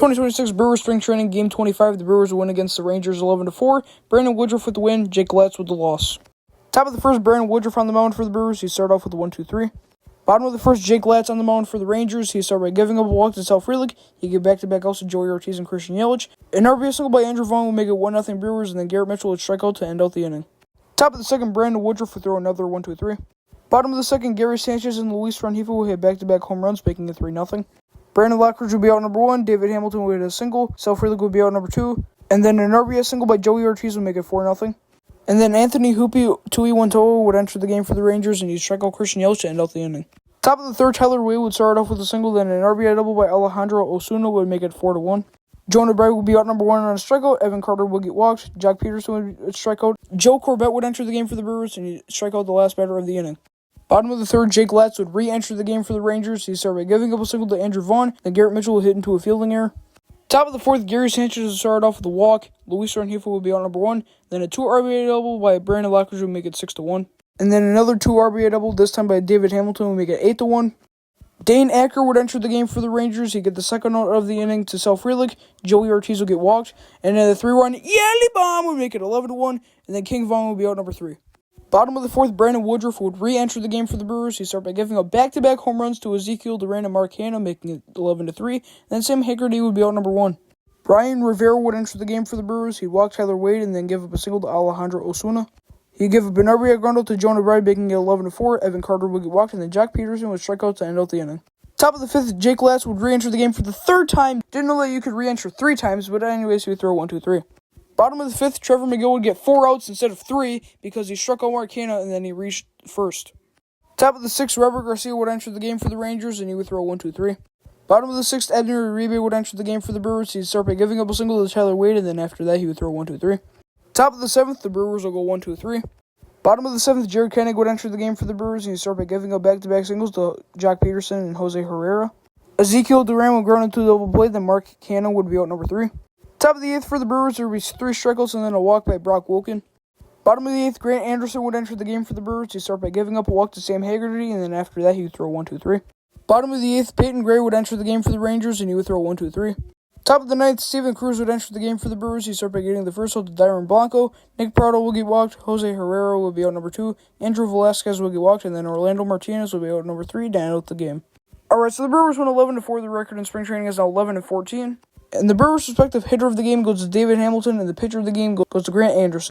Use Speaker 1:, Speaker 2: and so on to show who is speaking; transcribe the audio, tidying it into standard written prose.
Speaker 1: 2026 Brewers Spring Training Game 25. The Brewers will win against the Rangers 11-4. Brandon Woodruff with the win. Jake Latz with the loss. Top of the first, Brandon Woodruff on the mound for the Brewers. He started off with a 1-2-3. Bottom of the first, Jake Latz on the mound for the Rangers. He started by giving up a walk to Sal Frelick. He gave back-to-back outs to Joey Ortiz and Christian Yelich. An RBI single by Andrew Vaughn will make it 1-0 Brewers, and then Garrett Mitchell would strike out to end out the inning. Top of the second, Brandon Woodruff would throw another 1-2-3. Bottom of the second, Gary Sanchez and Luis Rengifo will hit back-to-back home runs, making it 3-0. Brandon Lockridge would be out number 1. David Hamilton would hit a single. Sal Frelick would be out number 2. And then an RBI single by Joey Ortiz would make it 4-0. And then Anthony Hoopy Tuiwantoa would enter the game for the Rangers, and he'd strike out Christian Yelich to end out the inning. Top of the third, Tyler Wade would start off with a single, then an RBI double by Alejandro Osuna would make it 4-1. Jonah Bride would be out number 1 on a strikeout. Evan Carter would get walked. Jack Peterson would strike out. Joe Corbett would enter the game for the Brewers, and he'd strike out the last batter of the inning. Bottom of the third, Jake Latz would re-enter the game for the Rangers. He started by giving up a single to Andrew Vaughn. Then Garrett Mitchell would hit into a fielding error. Top of the fourth, Gary Sanchez would start off with a walk. Luis Rengifo would be out number 1. Then a 2 RBI double by Brandon Lockridge would make it 6-1. And then another 2 RBI double, this time by David Hamilton, would make it 8-1. Dane Acker would enter the game for the Rangers. He'd get the second out of the inning to Sal Frelick. Joey Ortiz would get walked. And then the 3-run Yali bomb would make it 11-1. And then King Vaughn would be out number 3. Bottom of the fourth, Brandon Woodruff would re-enter the game for the Brewers. He started by giving up back-to-back home runs to Ezekiel Duran and Mark Hanna, making it 11-3. And then Sam Haggerty would be out number 1. Brian Rivera would enter the game for the Brewers. He'd walk Tyler Wade and then give up a single to Alejandro Osuna. He'd give up an RBI grundle to Jonah Bride, making it 11-4. Evan Carter would get walked, and then Jack Peterson would strike out to end out the inning. Top of the fifth, Jake Latz would re-enter the game for the third time. Didn't know that you could re-enter 3 times, but anyways, he would throw 1-2-3. Bottom of the fifth, Trevor McGill would get 4 outs instead of 3 because he struck out Mark Hanna and then he reached first. Top of the sixth, Robert Garcia would enter the game for the Rangers and he would throw 1-2-3. Bottom of the sixth, Edner Uribe would enter the game for the Brewers. He'd start by giving up a single to Tyler Wade, and then after that he would throw 1-2-3. Top of the seventh, the Brewers will go 1-2-3. Bottom of the seventh, Jared Koenig would enter the game for the Brewers, and he'd start by giving up back-to-back singles to Jack Peterson and Jose Herrera. Ezekiel Duran would ground into a double play, then Mark Hanna would be out number 3. Top of the eighth for the Brewers, there would be 3 strikeouts and then a walk by Brock Wilken. Bottom of the eighth, Grant Anderson would enter the game for the Brewers. He'd start by giving up a walk to Sam Haggerty, and then after that he would throw 1-2-3. Bottom of the eighth, Peyton Gray would enter the game for the Rangers, and he would throw 1-2-3. Top of the ninth, Steven Cruz would enter the game for the Brewers. He'd start by getting the first out to Dyron Blanco. Nick Prado will get walked. Jose Herrera will be out number 2. Andrew Velasquez will get walked, and then Orlando Martinez will be out number 3 to end out the game. Alright, so the Brewers went 11-4. The record in spring training is now 11-14. And the Brewers' respective hitter of the game goes to David Hamilton, and the pitcher of the game goes to Grant Anderson.